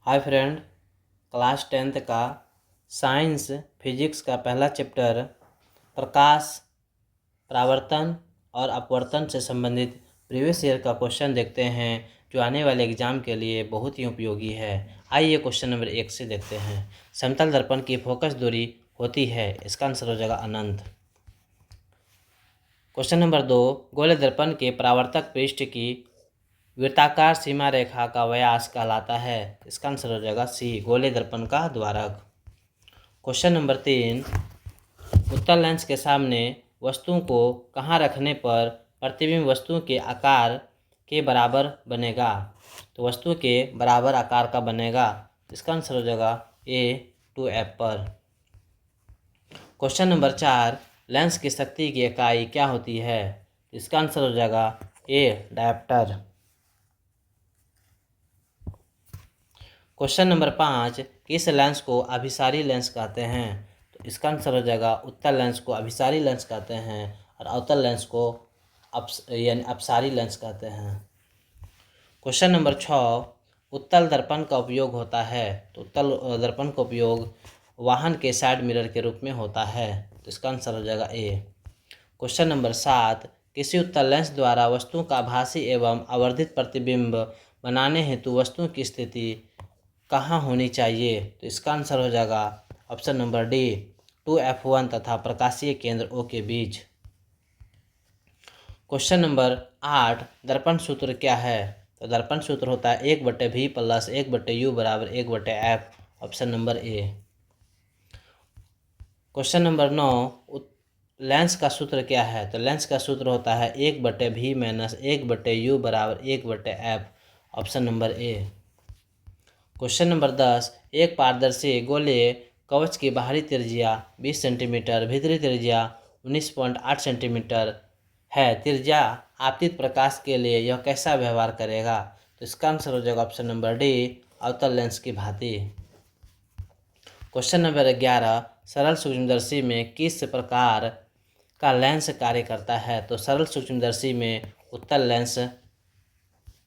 Hi friend, class 10th का science physics का पहला चैप्टर प्रकाश, परावर्तन और अपवर्तन से संबंधित प्रीवियस ईयर का क्वेश्चन देखते हैं जो आने वाले एग्जाम के लिए बहुत ही उपयोगी है। आइए क्वेश्चन नंबर 1 से देखते हैं। समतल दर्पण की फोकस दूरी होती है, इसका आंसर हो जाएगा अनंत। क्वेश्चन नंबर 2, गोले दर्पण के परावर्तक पृष्ठ की वृत्ताकार सीमा रेखा का व्यास कहलाता है, इसका आंसर हो जाएगा सी, गोले दर्पण का द्वारक। क्वेश्चन नंबर 3, उत्तल लेंस के सामने वस्तुओं को कहाँ रखने पर प्रतिबिंब वस्तु के आकार के बराबर बनेगा? तो वस्तु के बराबर आकार का बनेगा, इसका आंसर हो जाएगा ए 2F पर। क्वेश्चन नंबर 4, लेंस की शक्ति की इकाई क्या होती है? इसका आंसर हो जाएगा ए डायप्टर। क्वेश्चन नंबर 5, किस लेंस को अभिसारी लेंस कहते हैं? तो इसका आंसर हो जाएगा उत्तल लेंस को अभिसारी लेंस कहते हैं और अवतल लेंस को यानी अपसारी लेंस कहते हैं। क्वेश्चन नंबर 6, उत्तल दर्पण का उपयोग होता है। तो उत्तल दर्पण का उपयोग वाहन के साइड मिरर के रूप में होता है, तो इसका आंसर हो जाएगा ए। क्वेश्चन नंबर 7, किसी उत्तल लेंस द्वारा वस्तु का आभासी एवं आवर्धित प्रतिबिंब बनाने हेतु वस्तु की स्थिति कहाँ होनी चाहिए? तो इसका आंसर हो जाएगा ऑप्शन नंबर डी 2F1 तथा प्रकाशीय केंद्र O के बीच। क्वेश्चन नंबर 8, दर्पण सूत्र क्या है? तो दर्पण सूत्र होता है 1/V + 1/U = 1/F, option number A. Question number 9, lens का सूत्र क्या है? तो लेंस का सूत्र होता है 1/V - 1/U = 1/F, option number A. Question number 10, एक पारदर्शी गोलीय कवच की बाहरी त्रिज्या 20 सेंटीमीटर, भीतरी त्रिज्या 19.8 सेंटीमीटर है। त्रिज्या आपतित प्रकाश के लिए यह कैसा व्यवहार करेगा? तो इसका आंसर हो जाएगा ऑप्शन नंबर डी, अवतल लेंस की भांति। क्वेश्चन नंबर 11, सरल सूक्ष्मदर्शी में किस प्रकार का लेंस कार्य करता है? तो सरल सूक्ष्मदर्शी में उत्तल लेंस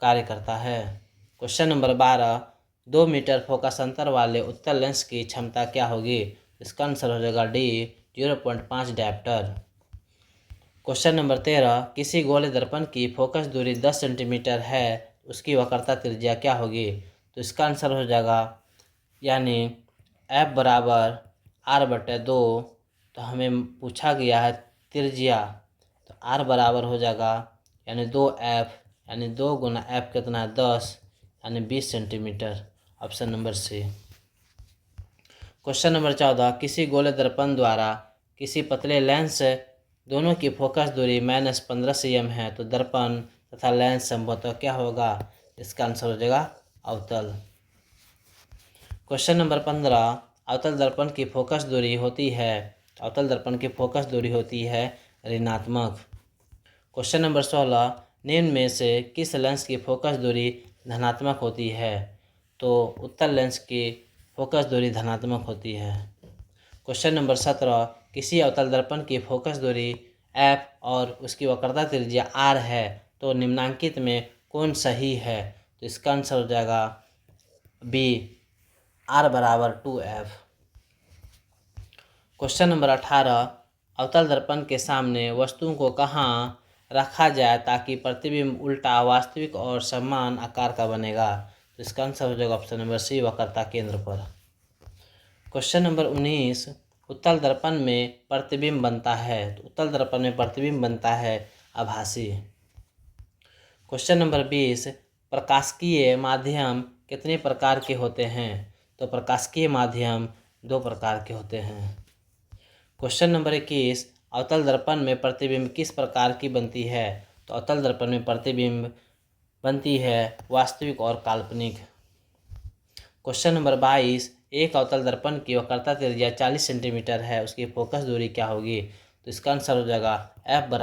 कार्य करता है। क्वेश्चन नंबर 12, 2 मीटर फोकस अंतर वाले उत्तल लेंस की क्षमता क्या होगी? इसका आंसर हो जाएगा डी 0.5 डायप्टर। क्वेश्चन नंबर 13, किसी गोले दर्पण की फोकस दूरी 10 सेंटीमीटर है, उसकी वक्रता त्रिज्या क्या होगी? तो इसका आंसर हो जाएगा यानी F = R/2। तो हमें पूछा गया है त्रिज्या, तो R बराबर हो जाएगा यानी 2F, यानी 2 × F कितना है 10, यानी 20 centimetre, option number C. Question number 14, किसी गोले दर्पण द्वारा किसी पतले लेंस दोनों की फोकस दूरी -15 cm है, तो दर्पण तथा लेंस संभवतः क्या होगा? इसका आंसर हो जाएगा अवतल। क्वेश्चन नंबर 15, अवतल दर्पण की फोकस दूरी होती है, अवतल दर्पण की फोकस दूरी होती है ऋणात्मक। क्वेश्चन नंबर 16, निम्न में से किस लेंस की फोकस दूरी धनात्मक होती है? तो उत्तल लेंस की फोकस दूरी धनात्मक होती है। क्वेश्चन नंबर 17, किसी अवतल दर्पण की फोकस दूरी F और उसकी वक्रता त्रिज्या R है, तो निम्नांकित में कौन सही है? तो इसका आंसर हो जाएगा B, R = 2F। Question number 18, अवतल दर्पण के सामने वस्तुओं को कहाँ रखा जाए ताकि प्रतिबिंब उल्टा वास्तविक और समान आकार का बनेगा? तो इसका आंसर हो जाएगा ऑप्शन नंबर सी, वक्रता केंद्र पर। क्वेश्चन नंबर 19, उत्तल दर्पण में प्रतिबिंब बनता है, तो उत्तल दर्पण में प्रतिबिंब बनता है आभासी। क्वेश्चन नंबर 20, प्रकाशिकीय माध्यम कितने प्रकार के होते हैं? तो प्रकाशिकीय माध्यम 2 प्रकार के होते हैं। क्वेश्चन नंबर 21, अवतल दर्पण में प्रतिबिंब किस प्रकार की बनती है? तो अवतल दर्पण में प्रतिबिंब बनती है वास्तविक और काल्पनिक। क्वेश्चन नंबर 22, एक अवतल दर्पण की वक्रता त्रिज्या 40 सेंटीमीटर है, उसकी फोकस दूरी क्या होगी? तो इसका आंसर हो जाएगा F =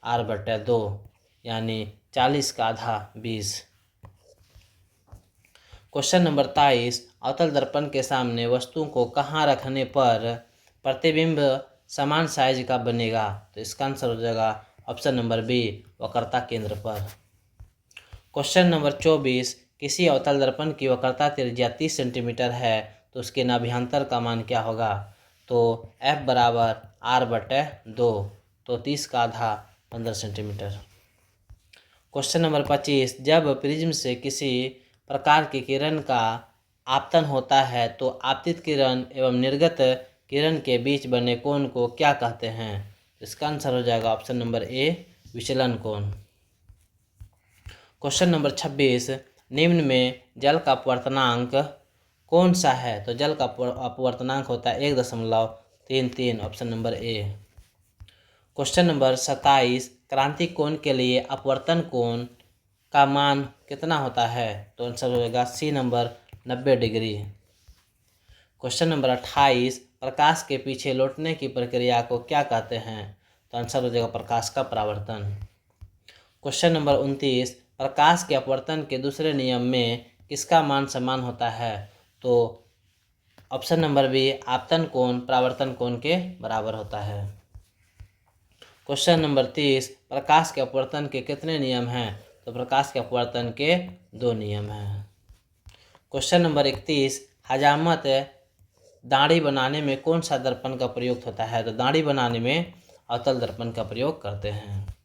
R/2, यानी 40 का आधा 20। क्वेश्चन नंबर 23, अवतल दर्पण के सामने वस्तुओं को कहाँ रखने पर प्रतिबिंब समान साइज का बनेगा? तो इसका आंसर हो जाएगा ऑप्शन नंबर बी, वक्रता केंद्र पर। क्वेश्चन नंबर 24, किसी अवतल दर्पण की वक्रता त्रिज्या 30 सेंटीमीटर है तो उसके नाभ्यंतर का मान क्या होगा? तो F बराबर R/2, तो 30 का आधा 15 सेंटीमीटर। क्वेश्चन नंबर 25, जब प्रिज्म से किसी प्रकार की किरण का आपतन होता है तो आपतित किरण एवं निर्गत किरण के बीच बने कोण को क्या कहते हैं? इसका आंसर हो जाएगा ऑप्शन नंबर ए, विचलन कोण। क्वेश्चन नंबर 26, निम्न में जल का अपवर्तनांक कौन सा है? तो जल का अपवर्तनांक होता है 1.33, option number A. Question number 27, क्रांतिक कोण के लिए अपवर्तन कोण का मान कितना होता है? तो आंसर हो जाएगा C number 90 degree. Question number 28, प्रकाश के पीछे लौटने की प्रक्रिया को क्या कहते हैं? तो आंसर हो जाएगा प्रकाश का परावर्तन। क्वेश्चन नंबर 29, प्रकाश के अपवर्तन के दूसरे नियम में किसका मान समान होता है? तो ऑप्शन नंबर बी, आपतन कोण परावर्तन कोण के बराबर होता है। क्वेश्चन नंबर 30, प्रकाश के अपवर्तन के कितने नियम हैं? तो प्रकाश के अपवर्तन के 2 नियम हैं। क्वेश्चन नंबर 31, हजामत दाढ़ी बनाने में कौन सा दर्पण का प्रयोग होता है? तो दाढ़ी बनाने में अवतल दर्पण का प्रयोग करते हैं।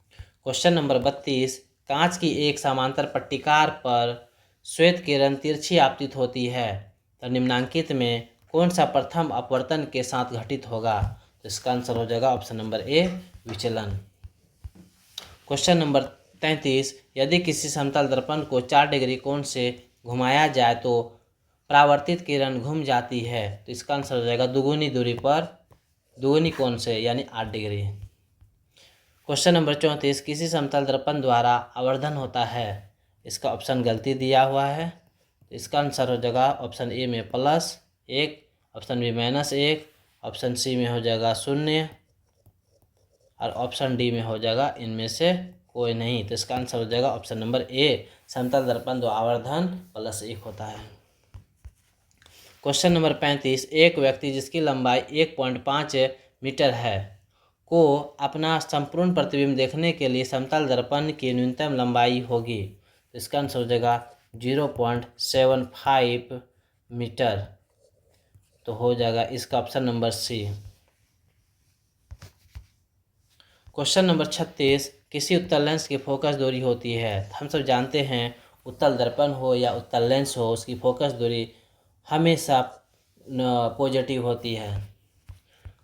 क्वेश्चन नंबर 32, कांच की एक समांतर पट्टिकार पर श्वेत किरण तिरछी आपतित होती है तो निम्नांकित में कौन सा प्रथम अपवर्तन के साथ घटित होगा? तो इसका आंसर हो जाएगा ऑप्शन नंबर ए, विचलन। क्वेश्चन नंबर 33, यदि किसी समतल दर्पण को 4 डिग्री कोण से घुमाया जाए तो परावर्तित किरण घूम जाती है तो इसका आंसर हो जाएगा दुगुनी दूरी पर दुगुनी कोण से, यानी 8 डिग्री। क्वेश्चन नंबर 34, किसी समतल दर्पण द्वारा आवर्धन होता है, इसका ऑप्शन गलती दिया हुआ है। इसका आंसर हो जाएगा ऑप्शन ए में +1, ऑप्शन बी -1, ऑप्शन सी में हो जाएगा 0 और ऑप्शन डी में हो जाएगा इनमें से कोई नहीं। तो इसका आंसर हो जाएगा ऑप्शन नंबर ए, समतल दर्पण द्वारा आवर्धन +1 होता है। क्वेश्चन नंबर 35, एक व्यक्ति जिसकी लंबाई 1.5 मीटर है को अपना संपूर्ण प्रतिबिंब देखने के लिए समतल दर्पण की न्यूनतम लंबाई होगी तो इसका आंसर हो जाएगा 0.75 मीटर, तो हो जाएगा इसका option number C. Question number 36, किसी उत्तल लेंस की फोकस दूरी होती है। हम सब जानते हैं उत्तल दर्पण हो या उत्तल लेंस हो, उसकी फोकस दूरी हमेशा पॉजिटिव होती है।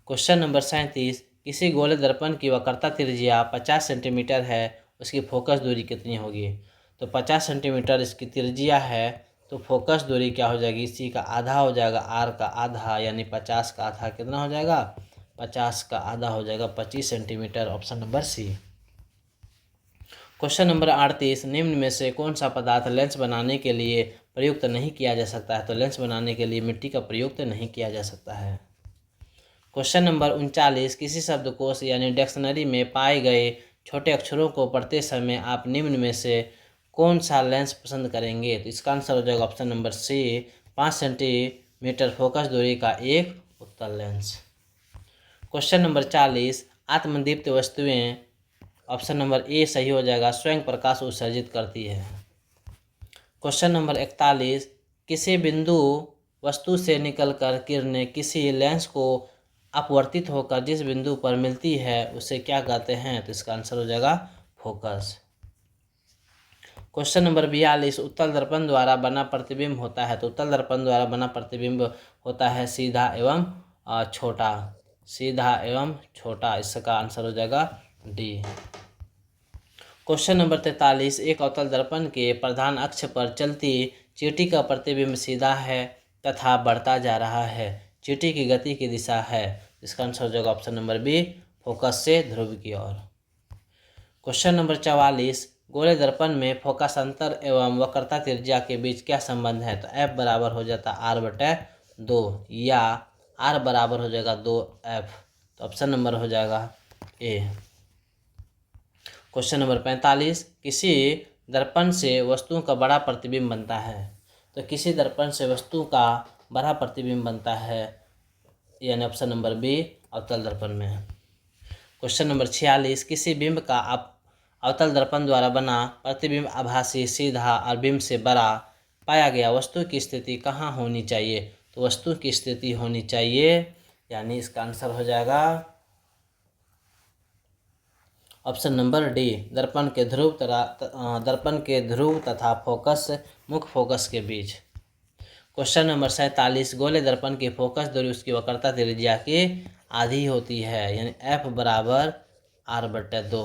क्वेश्चन नंबर 37, किसी गोले दर्पण की वक्रता त्रिज्या 50 सेंटीमीटर है, उसकी फोकस दूरी कितनी होगी? तो 50 सेंटीमीटर इसकी त्रिज्या है तो फोकस दूरी क्या हो जाएगी? इसी का आधा हो जाएगा, आर का आधा, यानी 50 का आधा कितना हो जाएगा? 50 का आधा हो जाएगा 25 centimetre, option number C. Question number 38, निम्न में से कौन सा पदार्थ लेंस बनाने के लिए प्रयुक्त नहीं किया जा सकता है? तो लेंस बनाने के लिए मिट्टी का प्रयुक्त नहीं किया जा सकता है। क्वेश्चन नंबर 39, किसी शब्दकोश यानी डिक्शनरी में पाए गए छोटे अक्षरों को पढ़ते समय आप निम्न में से कौन सा लेंस पसंद करेंगे? तो इसका आंसर हो जाएगा option number C, 5 centimetre focus दूरी का एक उत्तल लेंस। क्वेश्चन नंबर 40, आत्मदीप्त वस्तुएं, ऑप्शन नंबर ए सही हो जाएगा, स्वयं प्रकाश उत्सर्जित करती है। क्वेश्चन नंबर 41, किसी बिंदु वस्तु से निकलकर किरणें किसी लेंस को अपवर्तित होकर जिस बिंदु पर मिलती है उसे क्या कहते हैं? तो इसका आंसर हो जाएगा फोकस। क्वेश्चन नंबर 42, उत्तल दर्पण द्वारा बना प्रतिबिंब होता है तो उत्तल दर्पण द्वारा बना प्रतिबिंब होता है सीधा एवं छोटा, सीधा एवं छोटा, इसका आंसर हो जाएगा डी। क्वेश्चन नंबर 43, एक अवतल दर्पण के प्रधान अक्ष पर चलती चींटी का प्रतिबिंब सीधा है तथा बढ़ता जा रहा है, चींटी की गति की दिशा है, इसका आंसर हो जाएगा ऑप्शन नंबर बी, फोकस से ध्रुव की ओर। क्वेश्चन नंबर 44, गोले दर्पण में फोकस अंतर एवं वक्रता त्रिज्या के बीच क्या संबंध है? तो F बराबर हो जाता है R/2 या R बराबर हो जाएगा 2F, तो ऑप्शन नंबर हो जाएगा ए। क्वेश्चन नंबर 45, किसी दर्पण से वस्तुओं का बड़ा प्रतिबिंब बनता है तो किसी दर्पण से वस्तु का बड़ा प्रतिबिंब बनता है, यानी ऑप्शन नंबर बी, अवतल दर्पण में। क्वेश्चन नंबर 46, किसी बिंब का अवतल दर्पण द्वारा बना प्रतिबिंब आभासी, सीधा और बिंब से बड़ा पाया गया वस्तु की स्थिति कहाँ होनी चाहिए? तो वस्तु की स्थिति होनी चाहिए, यानी इसका आंसर हो जाएगा ऑप्शन नंबर डी, दर्पण के ध्रुव तथा फोकस मुख्य फोकस के बीच। क्वेश्चन नंबर 47, गोले दर्पण की फोकस दूरी उसकी वक्रता त्रिज्या की आधी होती है, यानी F बराबर R/2।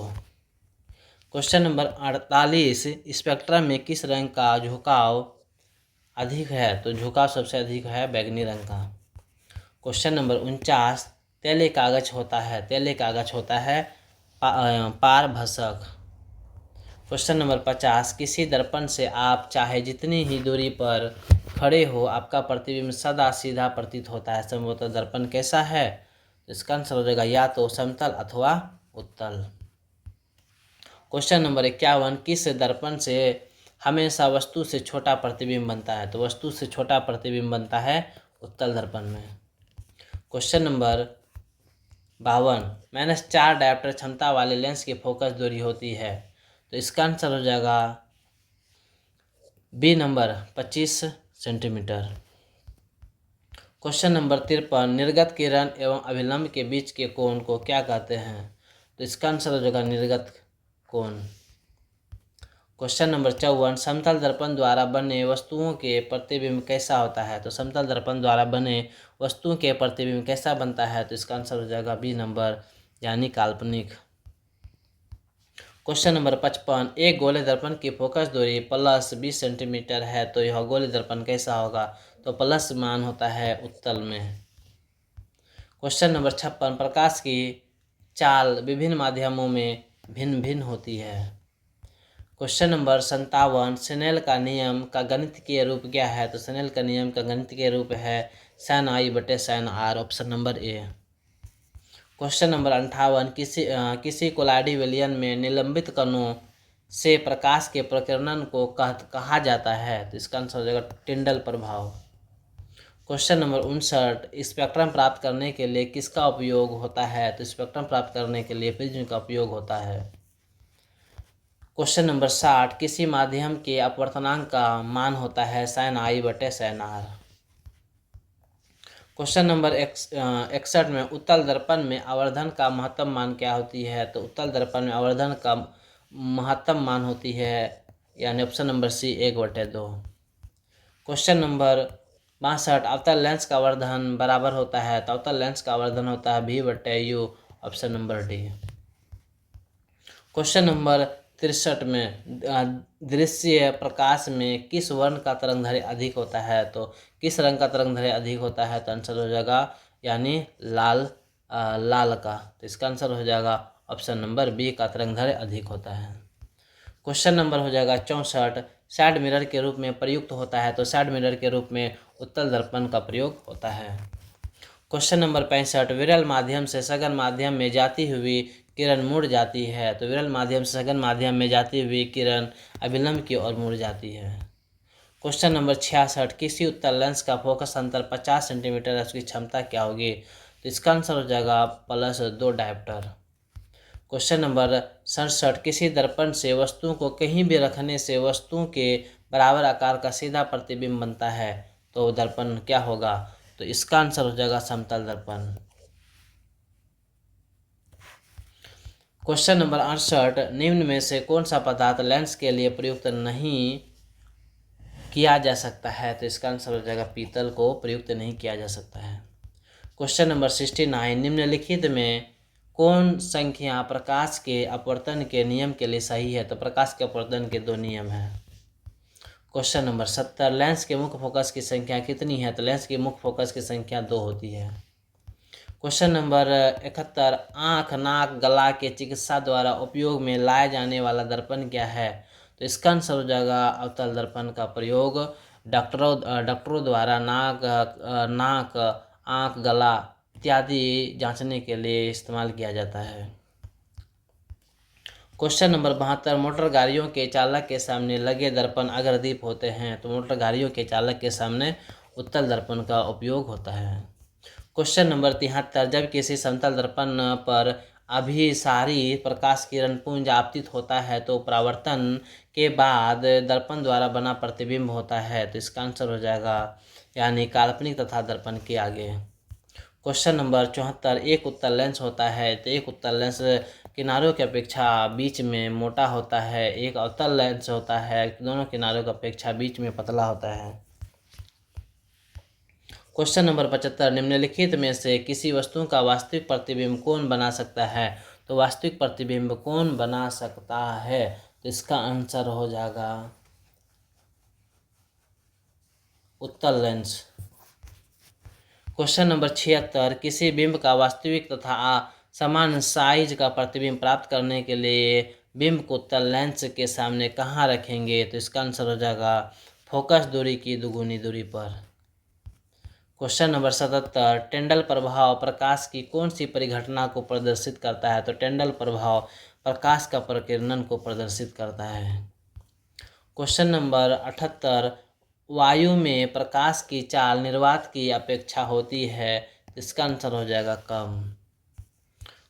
क्वेश्चन नंबर 48, स्पेक्ट्रम में किस रंग का झुकाव अधिक है? तो झुकाव सबसे अधिक है बैंगनी रंग का। क्वेश्चन नंबर 49, तेले कागज होता है पारभासक। क्वेश्चन नंबर 50, किसी दर्पण से आप चाहे जितनी ही दूरी पर खड़े हो आपका प्रतिबिंब सदा सीधा प्रतीत होता है, संभवतः दर्पण कैसा है? तो इसका आंसर हो जाएगा या तो समतल अथवा उत्तल। क्वेश्चन नंबर 51, किस दर्पण से हमेशा वस्तु से छोटा प्रतिबिंब बनता है? तो वस्तु से छोटा प्रतिबिंब बनता है उत्तल दर्पण में। क्वेश्चन नंबर 52, -4 डायोप्टर क्षमता वाले लेंस की फोकस दूरी होती है, तो इसका आंसर हो जाएगा B number 25 centimetre. Question number 53, निर्गत किरण एवं अभिलंब के बीच के कोण को क्या कहते हैं? तो इसका आंसर हो जाएगा निर्गत कोण। क्वेश्चन नंबर 54, समतल दर्पण द्वारा बने वस्तुओं के प्रतिबिंब कैसा होता है? तो समतल दर्पण द्वारा बने वस्तुओं के प्रतिबिंब कैसा बनता है? तो इसका आंसर हो जाएगा बी नंबर, यानी काल्पनिक। क्वेश्चन नंबर 55, एक गोले दर्पण की फोकस दूरी +20 सेंटीमीटर है, तो यह गोले दर्पण कैसा होगा? तो प्लस मान होता है उत्तल में। क्वेश्चन नंबर 56, प्रकाश की चाल विभिन्न माध्यमों में भिन्न भिन्न होती है। क्वेश्चन नंबर 57, स्नेल का नियम का गणितीय रूप क्या है? तो स्नेल का नियम का गणितीय रूप है sin I/sin R, option number A. Question number 58, किसी कोलाइडी विलयन में निलंबित कणों से प्रकाश के प्रकीर्णन को कहा जाता है? तो इसका आंसर हो जाएगा टिंडल प्रभाव। क्वेश्चन नंबर 59, स्पेक्ट्रम प्राप्त करने के लिए किसका उपयोग होता है? तो स्पेक्ट्रम प्राप्त करने के लिए प्रिज्म का उपयोग होता है। क्वेश्चन नंबर 60, किसी माध्यम के अपवर्तनांक का मान होता है sin I/sin R। Question number 61 में उत्तल दर्पण में आवर्धन का महत्तम मान क्या होती है? तो उत्तल दर्पण में आवर्धन का महत्तम मान होती है, यानी option number C 1/2। Question number 62, अवतल लेंस का आवर्धन बराबर होता है, तो अवतल लेंस का आवर्धन होता है V/U, option number D. Question number 63 में दृश्य प्रकाश में किस वर्ण का तरंगदैर्घ्य अधिक होता है? तो किस रंग का तरंगदैर्घ्य अधिक होता है? तो आंसर हो जाएगा यानी लाल का। तो इसका आंसर हो जाएगा ऑप्शन नंबर बी का तरंगदैर्घ्य अधिक होता है। क्वेश्चन नंबर हो जाएगा 64, साइड मिरर के रूप में प्रयुक्त होता है, तो साइड मिरर के रूप में उत्तल दर्पण का प्रयोग होता है। क्वेश्चन नंबर 65, विरल माध्यम से सघन माध्यम में जाती हुई किरण मुड़ जाती है, तो विरल माध्यम से सघन माध्यम में जाती हुई किरण अभिलंब की ओर मुड़ जाती है। क्वेश्चन नंबर 66, किसी उत्तल लेंस का फोकस अंतर 50 सेंटीमीटर है, उसकी क्षमता क्या होगी? तो इसका आंसर हो जाएगा +2 डायोप्टर। क्वेश्चन नंबर 67, किसी दर्पण से वस्तुओं को कहीं भी रखने से वस्तुओं के बराबर आकार का सीधा प्रतिबिंब बनता है, तो दर्पण क्या होगा? तो इसका आंसर हो जाएगा समतल दर्पण। क्वेश्चन नंबर 68, निम्न में से कौन सा पदार्थ लेंस के लिए प्रयुक्त नहीं किया जा सकता है? तो इसका आंसर हो जाएगा पीतल को प्रयुक्त नहीं किया जा सकता है। क्वेश्चन नंबर 69, निम्नलिखित में कौन संख्या प्रकाश के अपवर्तन के नियम के लिए सही है? तो प्रकाश के अपवर्तन के 2 नियम हैं। क्वेश्चन नंबर 70, लेंस के मुख्य फोकस की संख्या कितनी है? तो लेंस की मुख्य फोकस की संख्या 2 होती है। क्वेश्चन नंबर 71, आँख, नाक, गला के चिकित्सा द्वारा उपयोग में लाए जाने वाला दर्पण क्या है? तो इसका आंसर हो जाएगा अवतल दर्पण का प्रयोग डॉक्टरों द्वारा नाक, आँख, गला इत्यादि जांचने के लिए इस्तेमाल किया जाता है। क्वेश्चन नंबर 72, मोटर गाड़ियों के चालक के सामने लगे दर्पण अग्रदीप होते हैं, तो मोटर गाड़ियों के चालक के सामने उत्तल दर्पण का उपयोग होता है। क्वेश्चन नंबर 73, जब किसी समतल दर्पण पर अभिसारी प्रकाश किरण पुंज आपतित होता है तो परावर्तन के बाद दर्पण द्वारा बना प्रतिबिंब होता है। तो इसका आंसर हो जाएगा यानी काल्पनिक तथा दर्पण के आगे। क्वेश्चन नंबर 74, एक उत्तल लेंस होता है तो एक उत्तल लेंस किनारों की अपेक्षा बीच में मोटा होता है। एक अवतल लेंस होता है दोनों किनारों की अपेक्षा बीच में पतला होता है। क्वेश्चन नंबर 75, निम्नलिखित में से किसी वस्तु का वास्तविक प्रतिबिंब कौन बना सकता है। तो वास्तविक प्रतिबिंब कौन बना सकता है, तो इसका आंसर हो जाएगा उत्तल लेंस। क्वेश्चन नंबर 76, किसी बिंब का वास्तविक तथा समान साइज का प्रतिबिंब प्राप्त करने के लिए बिंब को उत्तल लेंस के सामने कहाँ रखेंगे। तो इसका आंसर हो जाएगा फोकस दूरी की दुगुनी दूरी पर। क्वेश्चन नंबर 77, टेंडल प्रभाव प्रकाश की कौन सी परिघटना को प्रदर्शित करता है। तो टेंडल प्रभाव प्रकाश का प्रकीर्णन को प्रदर्शित करता है। क्वेश्चन नंबर 78, वायु में प्रकाश की चाल निर्वात की अपेक्षा होती है। इसका आंसर हो जाएगा कम।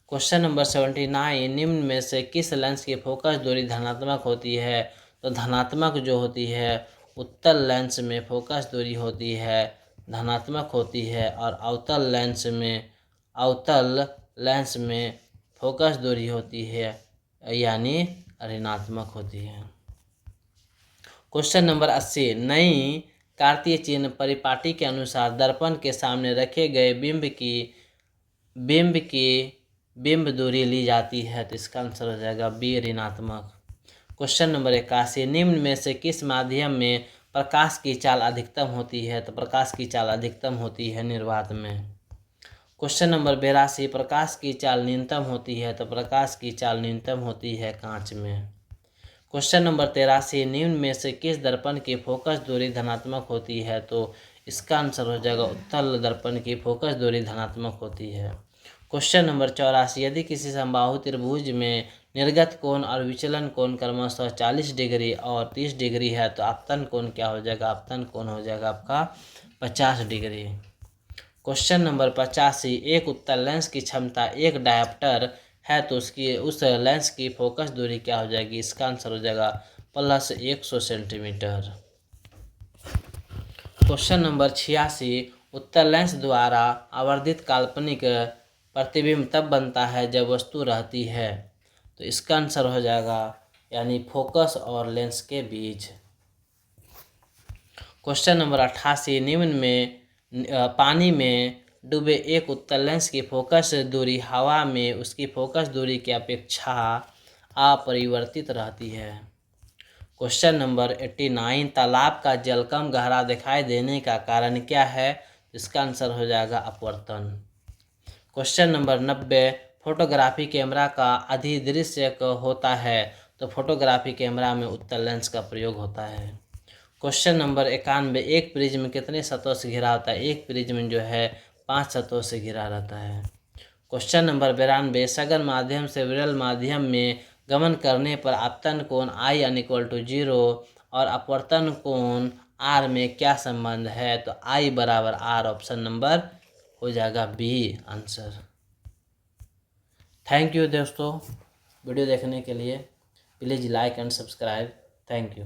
क्वेश्चन नंबर 79, निम्न में से किस लेंस की फोकस दूरी धनात्मक होती है। तो धनात्मक जो होती है उत्तल लेंस में फोकस दूरी होती है धनात्मक होती है और अवतल लेंस में फोकस दूरी होती है यानी ऋणात्मक होती है। क्वेश्चन नंबर 80, नई कार्तीय चिन्ह परिपाटी के अनुसार दर्पण के सामने रखे गए बिंब की बिंब दूरी ली जाती है। तो इसका आंसर हो जाएगा बी ऋणात्मक। क्वेश्चन नंबर 81, निम्न में से किस माध्यम में प्रकाश की चाल अधिकतम होती है। तो प्रकाश की चाल अधिकतम होती है निर्वात में। क्वेश्चन नंबर 82, प्रकाश की चाल न्यूनतम होती है। तो प्रकाश की चाल न्यूनतम होती है कांच में। क्वेश्चन नंबर 83, निम्न में से किस दर्पण की फोकस दूरी धनात्मक होती है। तो इसका आंसर हो जाएगा उत्तल दर्पण की फोकस दूरी धनात्मक होती है। क्वेश्चन नंबर 84, यदि किसी समबाहु त्रिभुज में निर्गत कोण और विचलन कोण क्रमशः 40 डिग्री और 30 डिग्री है तो आपतन कोण क्या हो जाएगा। आपतन कोण हो जाएगा आपका 50 डिग्री। क्वेश्चन नंबर 85, एक उत्तल लेंस की क्षमता एक डायप्टर है तो उस लेंस की फोकस दूरी क्या हो जाएगी। इसका आंसर हो जाएगा +100 सेंटीमीटर। क्वेश्चन नंबर 86, उत्तल लेंस द्वारा आवर्धित काल्पनिक प्रतिबिंब तब बनता है जब वस्तु रहती है। तो इसका आंसर हो जाएगा यानी फोकस और लेंस के बीच। क्वेश्चन नंबर 88, निम्न में पानी में डूबे एक उत्तल लेंस की फोकस दूरी हवा में उसकी फोकस दूरी की अपेक्षा अपरिवर्तित रहती है। क्वेश्चन नंबर 89, तालाब का जल कम गहरा दिखाई देने का कारण क्या है। इसका आंसर हो जाएगा अपवर्तन। क्वेश्चन नंबर 90, फोटोग्राफी कैमरा का अधिदृश्य होता है तो फोटोग्राफी कैमरा में उत्तल लेंस का प्रयोग होता है। क्वेश्चन नंबर 91, एक प्रिज्म कितने सतहों से घिरा होता है। एक प्रिज्म जो है 5 सतहों से घिरा रहता है। क्वेश्चन नंबर 92, सघन माध्यम से विरल माध्यम में गमन करने पर आपतन कोण I=0 और अपवर्तन कोण R में क्या संबंध है। तो I = R, ऑप्शन नंबर हो जाएगा बी आंसर। थैंक यू दोस्तों वीडियो देखने के लिए। Please like and subscribe. Thank you.